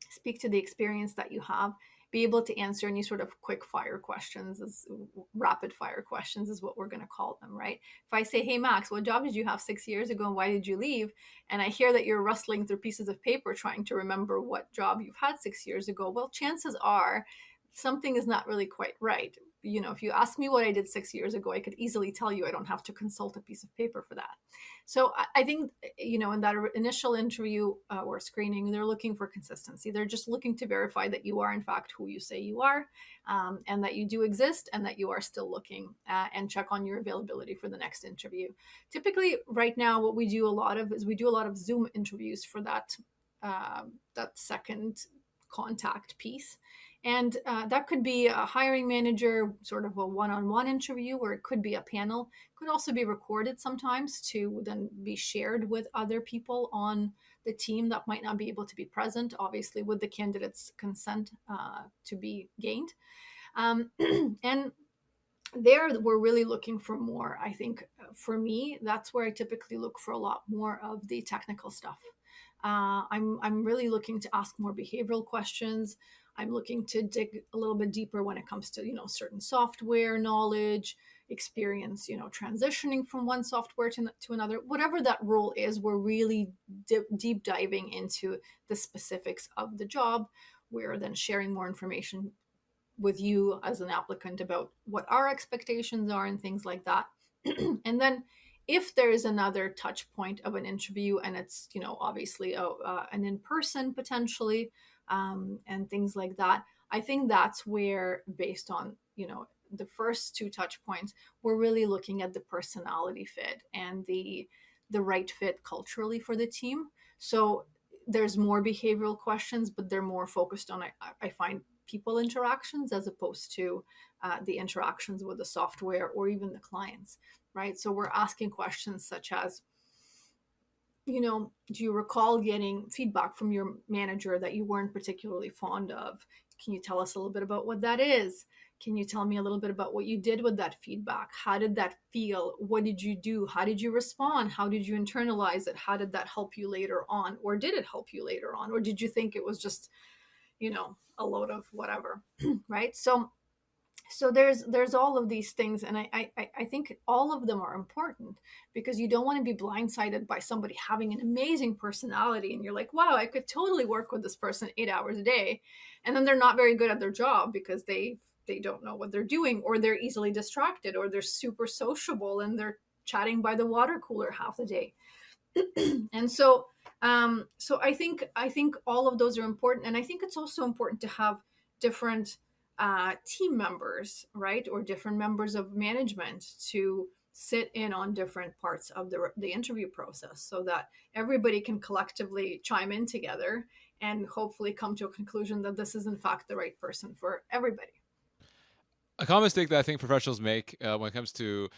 speak to the experience that you have, be able to answer any sort of quick fire questions, as rapid fire questions is what we're going to call them, right? If I say, hey, Max, what job did you have 6 years ago and why did you leave? And I hear that you're rustling through pieces of paper trying to remember what job you've had 6 years ago, well, chances are something is not really quite right. If you ask me what I did 6 years ago, I could easily tell you. I don't have to consult a piece of paper for that. So I think, in that initial interview or screening, they're looking for consistency. They're just looking to verify that you are, in fact, who you say you are, and that you do exist and that you are still looking, and check on your availability for the next interview. Typically, right now, what we do a lot of is we do a lot of Zoom interviews for that second contact piece. And that could be a hiring manager, sort of a one on one interview, or it could be a panel. It could also be recorded sometimes to then be shared with other people on the team that might not be able to be present, obviously, with the candidate's consent to be gained. And there, we're really looking for more. I think for me, that's where I typically look for a lot more of the technical stuff. I'm really looking to ask more behavioral questions. I'm looking to dig a little bit deeper when it comes to certain software knowledge, experience, transitioning from one software to another. Whatever that role is, we're really deep diving into the specifics of the job. We're then sharing more information with you as an applicant about what our expectations are and things like that. And then if there is another touch point of an interview and it's obviously an in-person potentially, and things like that, I think that's where, based on the first two touch points, we're really looking at the personality fit and the right fit culturally for the team. So there's more behavioral questions, but they're more focused on, I find, people interactions as opposed to the interactions with the software or even the clients, right? So we're asking questions such as, do you recall getting feedback from your manager that you weren't particularly fond of? Can you tell us a little bit about what that is? Can you tell me a little bit about what you did with that feedback? How did that feel? What did you do? How did you respond? How did you internalize it? How did that help you later on? Or did it help you later on? Or did you think it was just, a load of whatever, right? So there's all of these things, and I think all of them are important, because you don't want to be blindsided by somebody having an amazing personality and you're like, wow, I could totally work with this person 8 hours a day, and then they're not very good at their job because they don't know what they're doing, or they're easily distracted, or they're super sociable and they're chatting by the water cooler half the day. And so I think all of those are important, and I think it's also important to have different team members, right, or different members of management to sit in on different parts of the interview process so that everybody can collectively chime in together and hopefully come to a conclusion that this is in fact the right person for everybody. A common mistake that I think professionals make when it comes to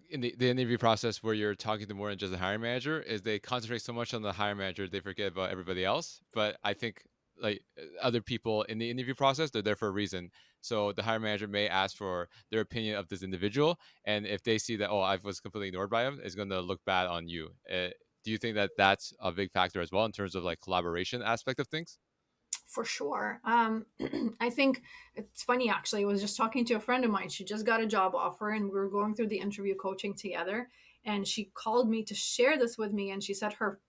in the interview process where you're talking to more than just the hiring manager is they concentrate so much on the hiring manager they forget about everybody else. But I think like other people in the interview process, they're there for a reason. So the hiring manager may ask for their opinion of this individual, and if they see that, oh, I was completely ignored by him, it's going to look bad on you. Do you think that that's a big factor as well in terms of like collaboration aspect of things? For sure. I think it's funny actually. I was just talking to a friend of mine. She just got a job offer, and we were going through the interview coaching together. And she called me to share this with me. And she said her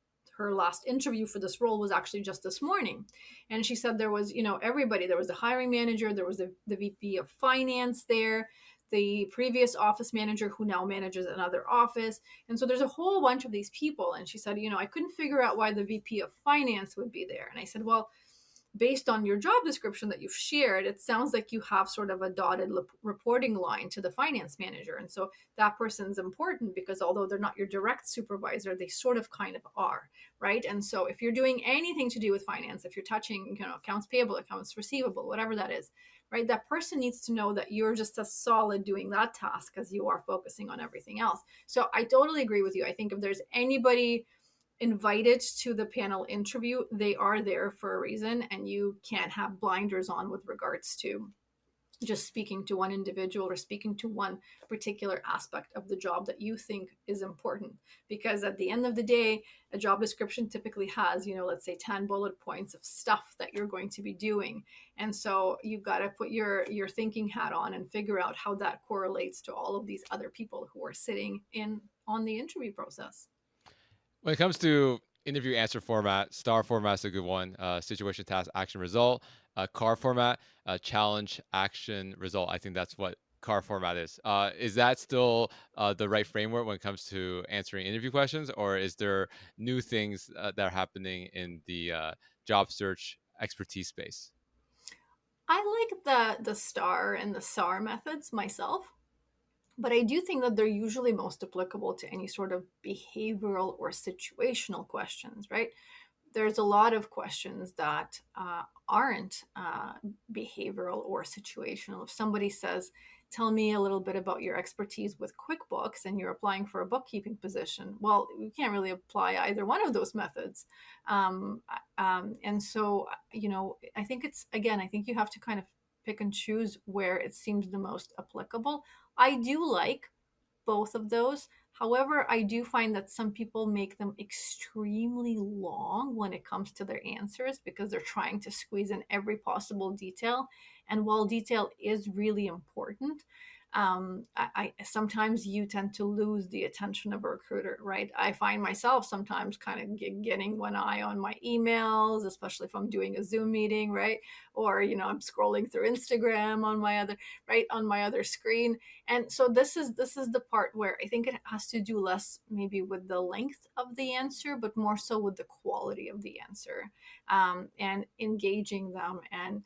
last interview for this role was actually just this morning. And she said there was, everybody. There was the hiring manager, there was the VP of finance there, the previous office manager who now manages another office. And so there's a whole bunch of these people. And she said, I couldn't figure out why the VP of finance would be there. And I said, well, based on your job description that you've shared, it sounds like you have sort of a dotted reporting line to the finance manager. And so that person's important because although they're not your direct supervisor, they sort of kind of are, right? And so if you're doing anything to do with finance, if you're touching, accounts payable, accounts receivable, whatever that is, right? That person needs to know that you're just as solid doing that task as you are focusing on everything else. So I totally agree with you. I think if there's anybody invited to the panel interview, they are there for a reason, and you can't have blinders on with regards to just speaking to one individual or speaking to one particular aspect of the job that you think is important. Because at the end of the day, a job description typically has, let's say 10 bullet points of stuff that you're going to be doing. And so you've got to put your thinking hat on and figure out how that correlates to all of these other people who are sitting in on the interview process. When it comes to interview answer format, star format's a good one. Situation, task, action, result. CAR format, challenge, action, result. I think that's what CAR format is. Is that still the right framework when it comes to answering interview questions, or is there new things that are happening in the job search expertise space? I like the star and the SAR methods myself, but I do think that they're usually most applicable to any sort of behavioral or situational questions, right? There's a lot of questions that aren't behavioral or situational. If somebody says, tell me a little bit about your expertise with QuickBooks, and you're applying for a bookkeeping position, well, you can't really apply either one of those methods. And so, I think I think you have to kind of pick and choose where it seems the most applicable. I do like both of those. However, I do find that some people make them extremely long when it comes to their answers because they're trying to squeeze in every possible detail. And while detail is really important, I sometimes you tend to lose the attention of a recruiter, right? I find myself sometimes kind of getting one eye on my emails, especially if I'm doing a Zoom meeting, right? Or I'm scrolling through Instagram on my other screen. And so this is the part where I think it has to do less maybe with the length of the answer, but more so with the quality of the answer, and engaging them, and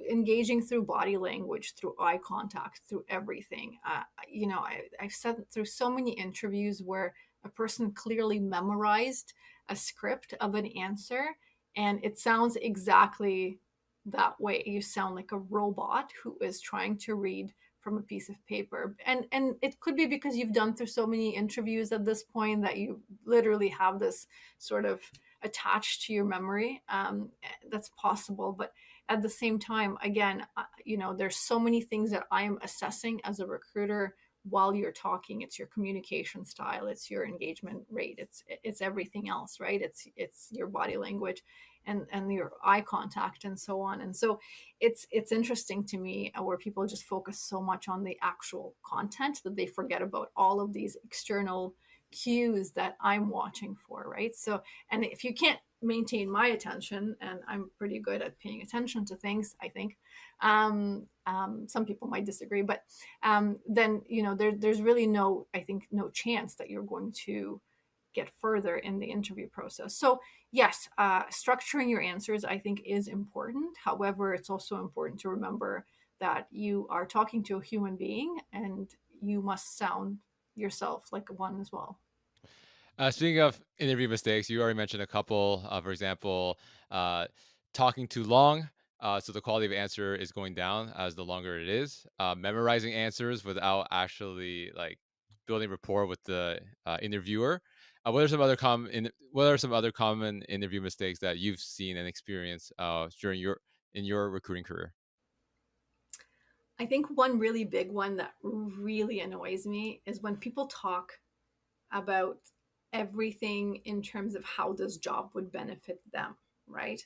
engaging through body language, through eye contact, through everything. I've sat through so many interviews where a person clearly memorized a script of an answer, and it sounds exactly that way. You sound like a robot who is trying to read from a piece of paper. And it could be because you've done through so many interviews at this point that you literally have this sort of attached to your memory. That's possible, but at the same time, again, there's so many things that I am assessing as a recruiter while you're talking. It's your communication style, it's your engagement rate, it's everything else, right? It's your body language and your eye contact and so on. And so it's interesting to me where people just focus so much on the actual content that they forget about all of these external cues that I'm watching for, right? So, and if you can't maintain my attention, and I'm pretty good at paying attention to things, I think. Some people might disagree, but then there's really no, I think, no chance that you're going to get further in the interview process. So yes, structuring your answers I think is important. However, it's also important to remember that you are talking to a human being and you must sound yourself like one as well. Speaking of interview mistakes, you already mentioned a couple. For example, uh, talking too long, so the quality of answer is going down as the longer it is. Memorizing answers without actually like building rapport with the interviewer. What are some other common interview mistakes that you've seen and experienced during your recruiting career? I think one really big one that really annoys me is when people talk about everything in terms of how this job would benefit them, right?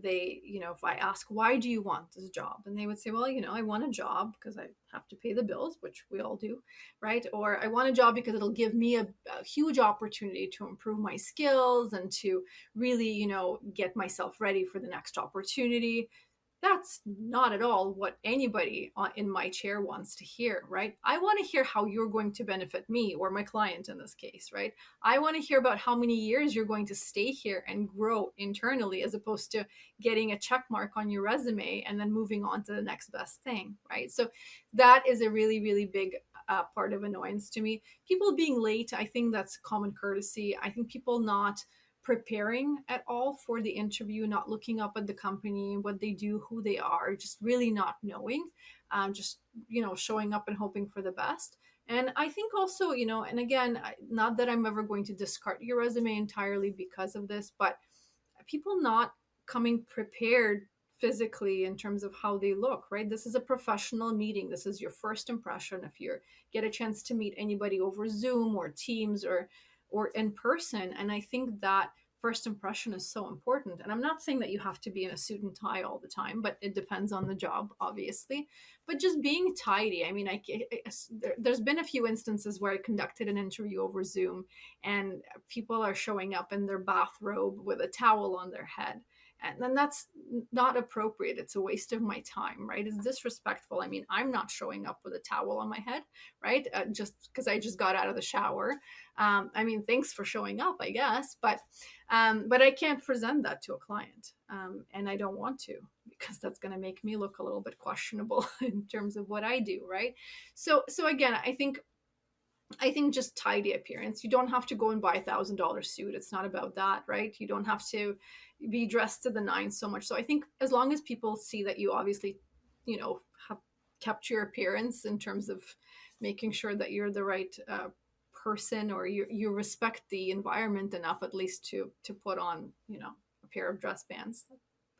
They, if I ask, why do you want this job? And they would say, well, I want a job because I have to pay the bills, which we all do, right? Or I want a job because it'll give me a huge opportunity to improve my skills and to really, get myself ready for the next opportunity. That's not at all what anybody in my chair wants to hear, right? I want to hear how you're going to benefit me or my client in this case, right? I want to hear about how many years you're going to stay here and grow internally as opposed to getting a check mark on your resume and then moving on to the next best thing, right? So that is a really, really big part of annoyance to me. People being late, I think that's common courtesy. I think people not preparing at all for the interview, not looking up at the company, what they do, who they are, just really not knowing, just, showing up and hoping for the best. And I think also, and again, not that I'm ever going to discard your resume entirely because of this, but people not coming prepared physically in terms of how they look, right? This is a professional meeting. This is your first impression. If you get a chance to meet anybody over Zoom or Teams or in person, and I think that first impression is so important. And I'm not saying that you have to be in a suit and tie all the time, but it depends on the job, obviously. But just being tidy. I mean, there's been a few instances where I conducted an interview over Zoom and people are showing up in their bathrobe with a towel on their head. And then that's not appropriate. It's a waste of my time, right? It's disrespectful. I mean, I'm not showing up with a towel on my head, right? Just because I just got out of the shower. I mean, thanks for showing up, I guess, but I can't present that to a client, and I don't want to because that's going to make me look a little bit questionable in terms of what I do, right? So again, I think just tidy appearance. You don't have to go and buy $1,000 suit. It's not about that, right? You don't have to be dressed to the nines so much. So I think as long as people see that you obviously, have kept your appearance in terms of making sure that you're the right person or you respect the environment enough at least to put on, a pair of dress pants.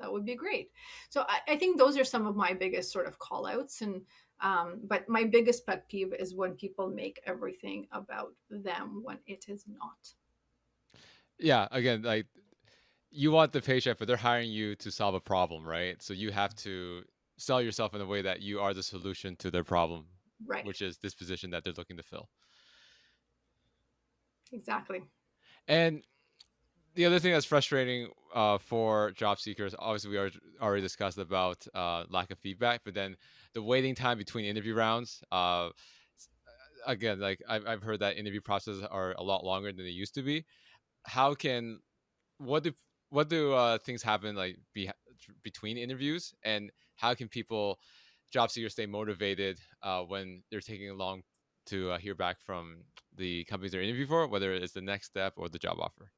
That would be great. So I think those are some of my biggest sort of call outs and but my biggest pet peeve is when people make everything about them when it is not. Yeah, again, like you want the paycheck, but they're hiring you to solve a problem, right? So you have to sell yourself in a way that you are the solution to their problem, Right. which is this position that they're looking to fill. Exactly. And the other thing that's frustrating for job seekers, obviously, already discussed about lack of feedback, but then the waiting time between interview rounds. Again, like I've heard that interview processes are a lot longer than they used to be. How can what do things happen like between interviews, and how can job seekers stay motivated when they're taking long to hear back from the companies they're interviewing for, whether it's the next step or the job offer?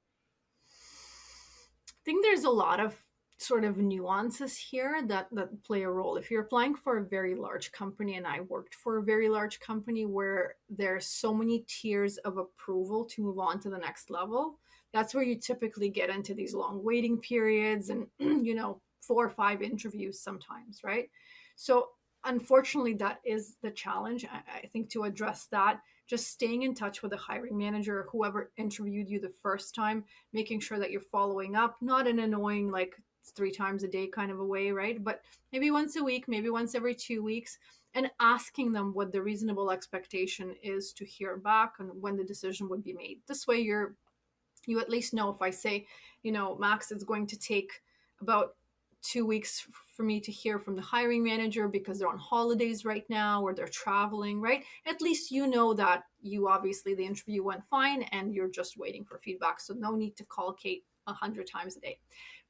I think there's a lot of sort of nuances here that play a role. If you're applying for a very large company, and I worked for a very large company where there's so many tiers of approval to move on to the next level, that's where you typically get into these long waiting periods and 4 or 5 interviews sometimes, right? So unfortunately, that is the challenge. I think to address that, just staying in touch with the hiring manager or whoever interviewed you the first time, making sure that you're following up, not an annoying like 3 times a day kind of a way, right? But maybe once a week, maybe once every 2 weeks, and asking them what the reasonable expectation is to hear back and when the decision would be made. This way, you at least know if I say, Max, it's going to take about 2 weeks for me to hear from the hiring manager because they're on holidays right now or they're traveling, right? At least you know that you obviously the interview went fine and you're just waiting for feedback. So no need to call Kate 100 times a day,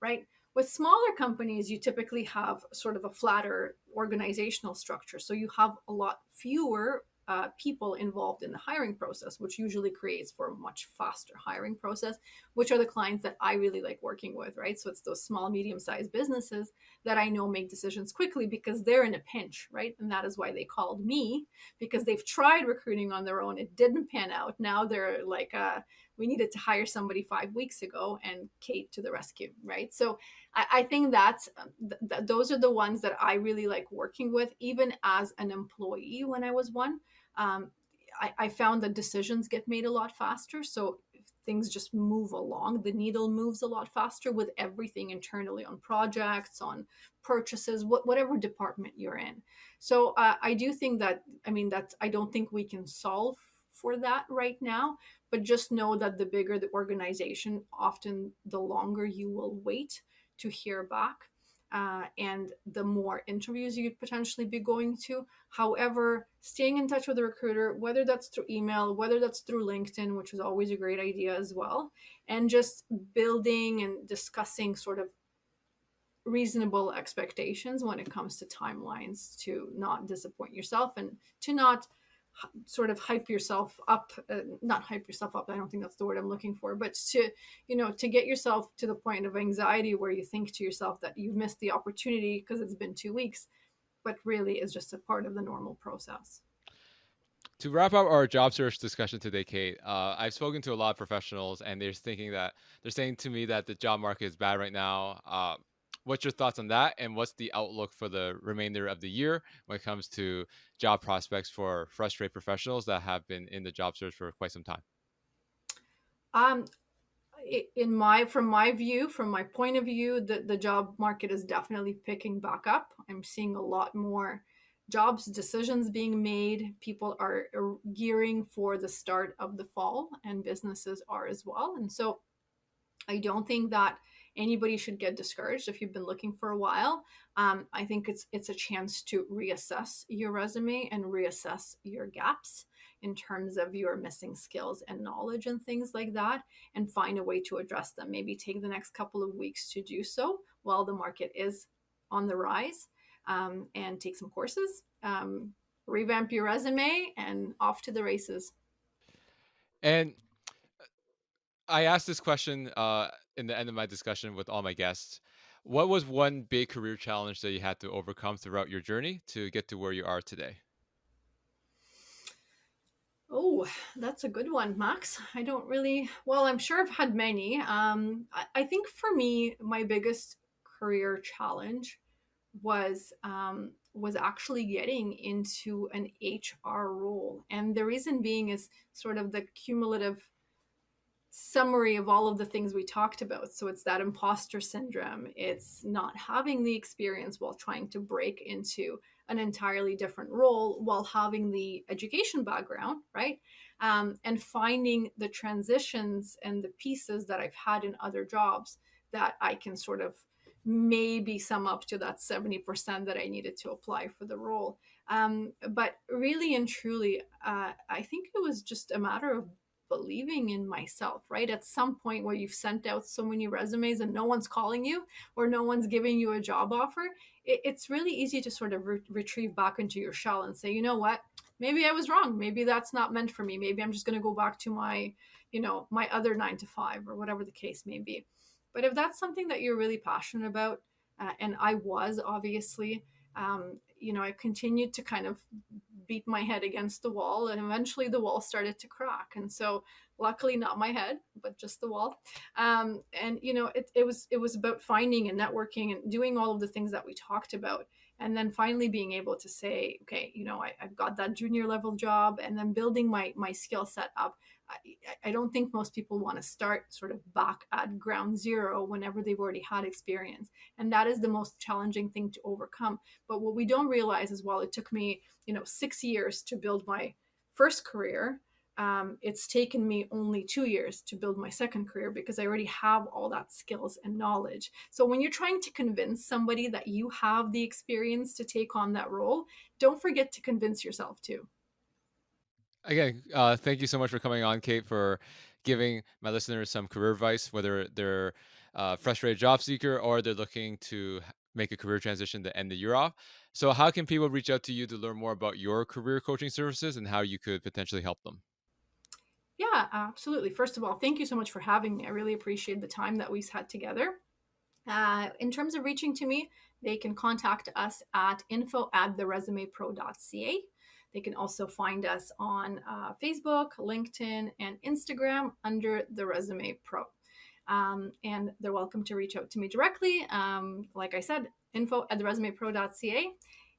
right? With smaller companies, you typically have sort of a flatter organizational structure. So you have a lot fewer people involved in the hiring process, which usually creates for a much faster hiring process, which are the clients that I really like working with, right? So it's those small, medium sized businesses that I know make decisions quickly because they're in a pinch, right? And that is why they called me because they've tried recruiting on their own. It didn't pan out. Now they're like, we needed to hire somebody 5 weeks ago and Kate to the rescue, right? So I think that's those are the ones that I really like working with, even as an employee when I was one. Um, I found that decisions get made a lot faster. So things just move along. The needle moves a lot faster with everything internally on projects, on purchases, whatever department you're in. So I do think that, I mean, that's, I don't think we can solve for that right now, but just know that the bigger the organization, often the longer you will wait to hear back. And the more interviews you could potentially be going to. However, staying in touch with the recruiter, whether that's through email, whether that's through LinkedIn, which is always a great idea as well, and just building and discussing sort of reasonable expectations when it comes to timelines to not disappoint yourself and to not sort of hype yourself up, not hype yourself up, I don't think that's the word I'm looking for, but to, to get yourself to the point of anxiety where you think to yourself that you've missed the opportunity because it's been 2 weeks, but really is just a part of the normal process. To wrap up our job search discussion today, Kate, I've spoken to a lot of professionals, and they're saying to me that the job market is bad right now. What's your thoughts on that, and what's the outlook for the remainder of the year when it comes to job prospects for frustrated professionals that have been in the job search for quite some time? um, in my from my point of view, the job market is definitely picking back up. I'm seeing a lot more jobs decisions being made. People are gearing for the start of the fall, and businesses are as well. And so I don't think that anybody should get discouraged if you've been looking for a while. I think it's a chance to reassess your resume and reassess your gaps in terms of your missing skills and knowledge and things like that, and find a way to address them. Maybe take the next couple of weeks to do so while the market is on the rise, and take some courses, revamp your resume, and off to the races. And I asked this question in the end of my discussion with all my guests. What was one big career challenge that you had to overcome throughout your journey to get to where you are today? Oh, that's a good one, Max. I don't really, well, I'm sure I've had many. I think for me, my biggest career challenge was actually getting into an HR role. And the reason being is sort of the cumulative summary of all of the things we talked about. So it's that imposter syndrome. It's not having the experience while trying to break into an entirely different role while having the education background, right? And finding the transitions and the pieces that I've had in other jobs that I can sort of maybe sum up to that 70% that I needed to apply for the role. But really and truly, I think it was just a matter of believing in myself, right? At some point where you've sent out so many resumes and no one's calling you or no one's giving you a job offer, it's really easy to sort of retrieve back into your shell and say, you know what? Maybe I was wrong. Maybe that's not meant for me. Maybe I'm just going to go back to my, my other 9 to 5 or whatever the case may be. But if that's something that you're really passionate about, and I was obviously, I continued to kind of beat my head against the wall, and eventually the wall started to crack. And so luckily not my head, but just the wall. And it was about finding and networking and doing all of the things that we talked about, and then finally being able to say, okay, I've got that junior level job, and then building my skill set up. I don't think most people want to start sort of back at ground zero whenever they've already had experience. And that is the most challenging thing to overcome. But what we don't realize is while it took me, 6 years to build my first career, it's taken me only 2 years to build my second career because I already have all that skills and knowledge. So when you're trying to convince somebody that you have the experience to take on that role, don't forget to convince yourself too. Again, thank you so much for coming on, Kate, for giving my listeners some career advice, whether they're a frustrated job seeker or they're looking to make a career transition to end the year off. So, how can people reach out to you to learn more about your career coaching services and how you could potentially help them? Yeah, absolutely. First of all, thank you so much for having me. I really appreciate the time that we've had together. In terms of reaching to me, they can contact us at info@theresumepro.ca. They can also find us on Facebook, LinkedIn, and Instagram under The Resume Pro. And they're welcome to reach out to me directly. Like I said, info@theresumepro.ca.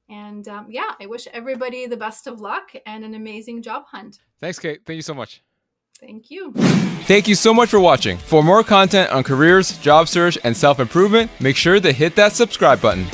And yeah, I wish everybody the best of luck and an amazing job hunt. Thanks, Kate. Thank you so much. Thank you. Thank you so much for watching. For more content on careers, job search, and self improvement, make sure to hit that subscribe button.